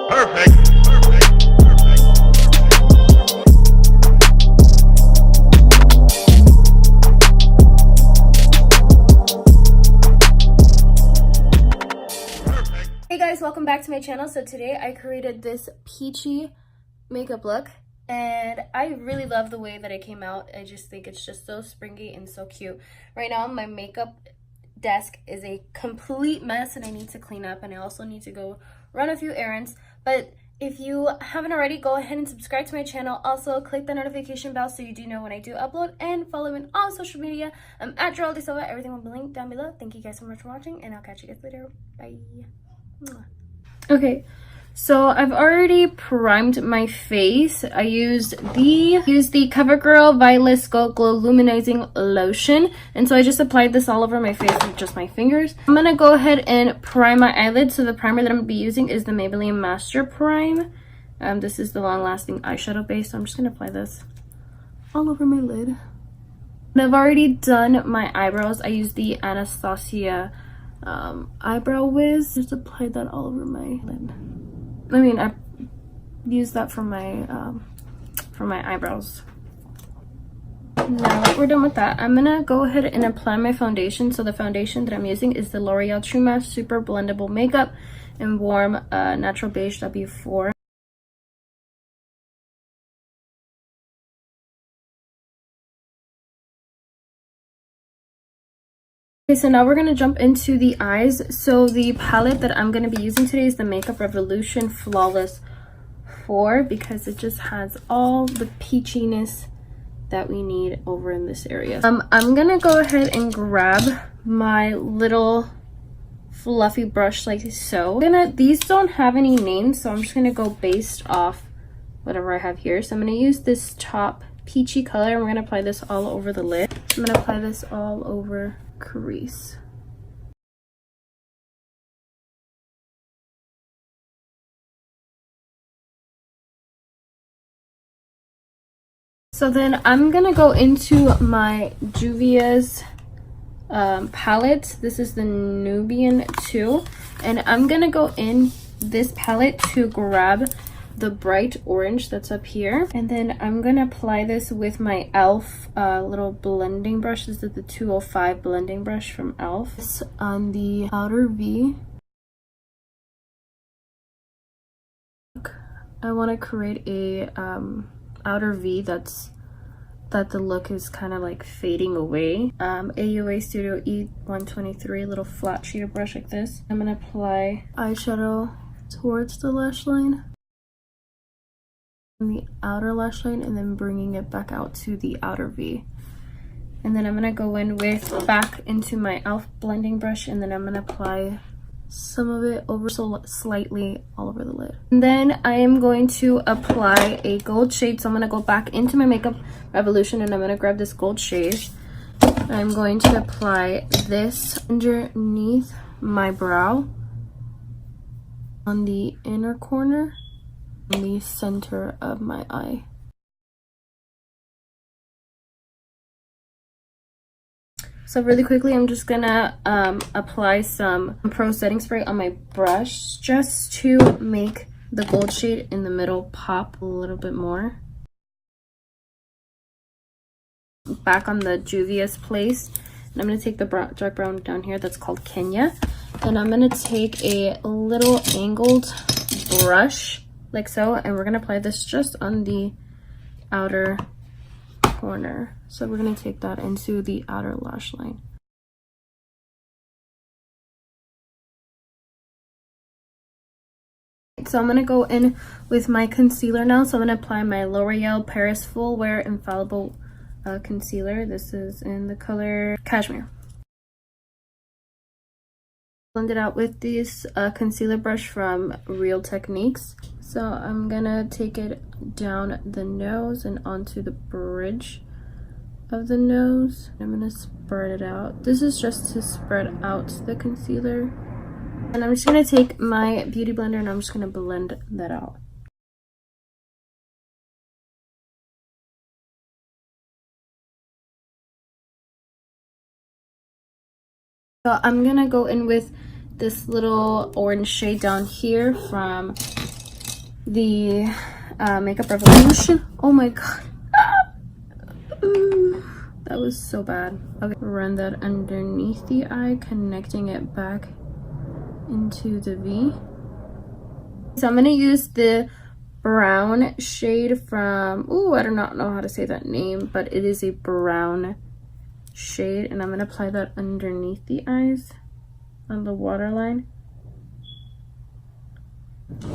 Perfect. Hey guys, welcome back to my channel. So today I created this peachy makeup look and I really love the way that it came out. I just think it's just so springy and so cute. Right now my makeup desk is a complete mess and I need to clean up, and I also need to go run a few errands. But if you haven't already, go ahead and subscribe to my channel. Also click the notification bell so you do know when I do upload, and follow me on all social media. I'm at Geraldine Silva. Everything will be linked down below. Thank you guys so much for watching, and I'll catch you guys later. Bye. Okay, so I've already primed my face. I used the CoverGirl Violet Skull Glow Luminizing Lotion, and so I just applied this all over my face with just my fingers. I'm gonna go ahead and prime my eyelids. So the primer that I'm gonna be using is the Maybelline Master Prime. This is the long-lasting eyeshadow base, so I'm just gonna apply this all over my lid. And I've already done my eyebrows. I used the Anastasia eyebrow wiz. Just applied that all over my lid. I mean, I used that for my eyebrows. Now that we're done with that, I'm gonna go ahead and apply my foundation. So the foundation that I'm using is the L'Oreal True Match Super Blendable Makeup in Warm Natural Beige W4. Okay, so now we're going to jump into the eyes. So the palette that I'm going to be using today is the Makeup Revolution Flawless 4, because it just has all the peachiness that we need over in this area. I'm going to go ahead and grab my little fluffy brush like so. These don't have any names, so I'm just going to go based off whatever I have here. So I'm going to use this top peachy color, and we're going to apply this all over the lid. I'm going to apply this all over crease. So then I'm gonna go into my Juvia's palette. This is the Nubian 2, and I'm gonna go in this palette to grab the bright orange that's up here, and then I'm gonna apply this with my e.l.f. Little blending brush. This is the 205 blending brush from e.l.f. This on the outer V. I want to create a outer V that the look is kind of like fading away. AUA Studio E123, little flat sheeted brush like this. I'm gonna apply eyeshadow towards the lash line, the outer lash line, and then bringing it back out to the outer V. And then I'm gonna go in with back into my e.l.f. blending brush, and then I'm gonna apply some of it over slightly all over the lid. And then I am going to apply a gold shade. So I'm gonna go back into my Makeup Revolution, and I'm gonna grab this gold shade. I'm going to apply this underneath my brow, on the inner corner, in the center of my eye. So really quickly, I'm just gonna apply some Pro Setting Spray on my brush just to make the gold shade in the middle pop a little bit more. Back on the Juvia's place, and I'm gonna take the dark brown down here that's called Kenya, and I'm gonna take a little angled brush like so, and we're gonna apply this just on the outer corner. So we're gonna take that into the outer lash line. So I'm gonna go in with my concealer now. So I'm gonna apply my L'Oreal Paris Full Wear Infallible concealer. This is in the color Cashmere. Blend it out with this concealer brush from Real Techniques. So I'm gonna take it down the nose and onto the bridge of the nose. I'm gonna spread it out. This is just to spread out the concealer. And I'm just gonna take my beauty blender and I'm just gonna blend that out. So I'm gonna go in with this little orange shade down here from the Makeup Revolution. Oh my god. That was so bad. Okay, run that underneath the eye, connecting it back into the V. So I'm gonna use the brown shade from, oh, I do not know how to say that name, but it is a brown shade, and I'm gonna apply that underneath the eyes on the waterline.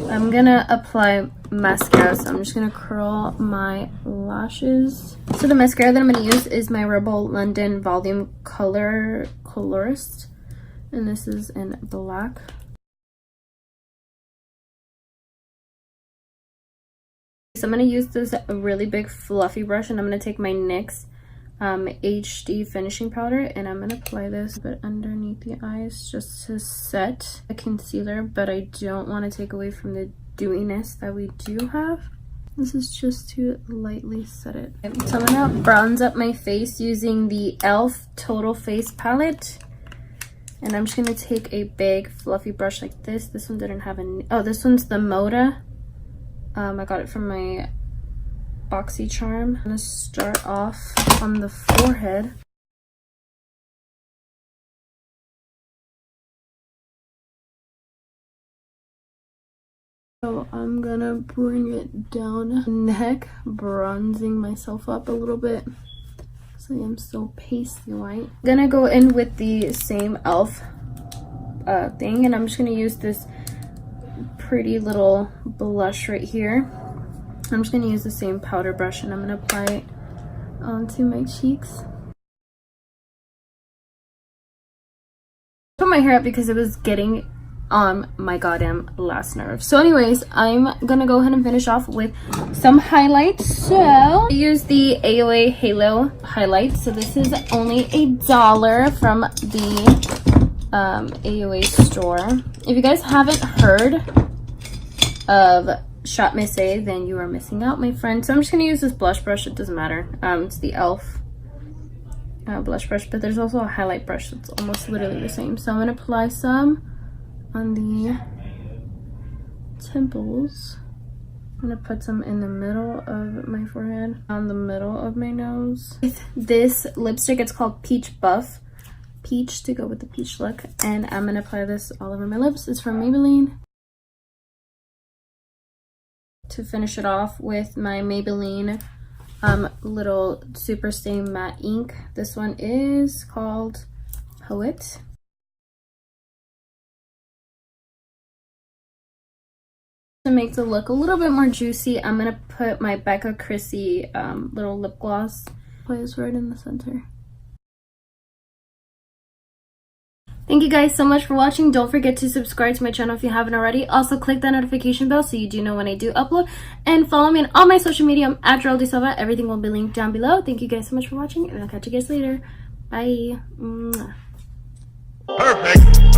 I'm gonna apply mascara, so I'm just gonna curl my lashes. So the mascara that I'm gonna use is my Rebel London Volume Colorist, and this is in black. So I'm gonna use this really big fluffy brush, and I'm gonna take my NYX HD finishing powder, and I'm gonna apply this a bit underneath the eyes just to set a concealer, but I don't want to take away from the dewiness that we do have. This is just to lightly set it. So I'm gonna bronze up my face using the e.l.f. Total Face palette, and I'm just gonna take a big fluffy brush like this. This one didn't have any. Oh, this one's the Moda. I got it from my BoxyCharm. I'm gonna start off on the forehead. So I'm gonna bring it down neck, bronzing myself up a little bit so I'm so pasty white. I'm gonna go in with the same e.l.f. Thing, and I'm just gonna use this pretty little blush right here. I'm just gonna use the same powder brush, and I'm gonna apply it onto my cheeks. Put my hair up because it was getting on my goddamn last nerve. So anyways, I'm gonna go ahead and finish off with some highlights. So I use the AOA Halo highlight. So this is only $1 from the AOA store. If you guys haven't heard of Shop Miss A, then you are missing out, my friend. So I'm just gonna use this blush brush. It doesn't matter. It's the e.l.f. Blush brush, but there's also a highlight brush that's almost literally the same. So I'm gonna apply some on the temples. I'm gonna put some in the middle of my forehead, on the middle of my nose. With this lipstick, it's called Peach Buff. Peach to go with the peach look, and I'm gonna apply this all over my lips. It's from Maybelline. To finish it off with my Maybelline little Super Stay Matte Ink. This one is called Poet. To make the look a little bit more juicy, I'm gonna put my Becca Chrissy little lip gloss. Place right in the center. Thank you guys so much for watching. Don't forget to subscribe to my channel if you haven't already. Also, click that notification bell so you do know when I do upload. And follow me on all my social media. I'm at Geraldine Silva. Everything will be linked down below. Thank you guys so much for watching, and I'll catch you guys later. Bye. Mwah. Perfect.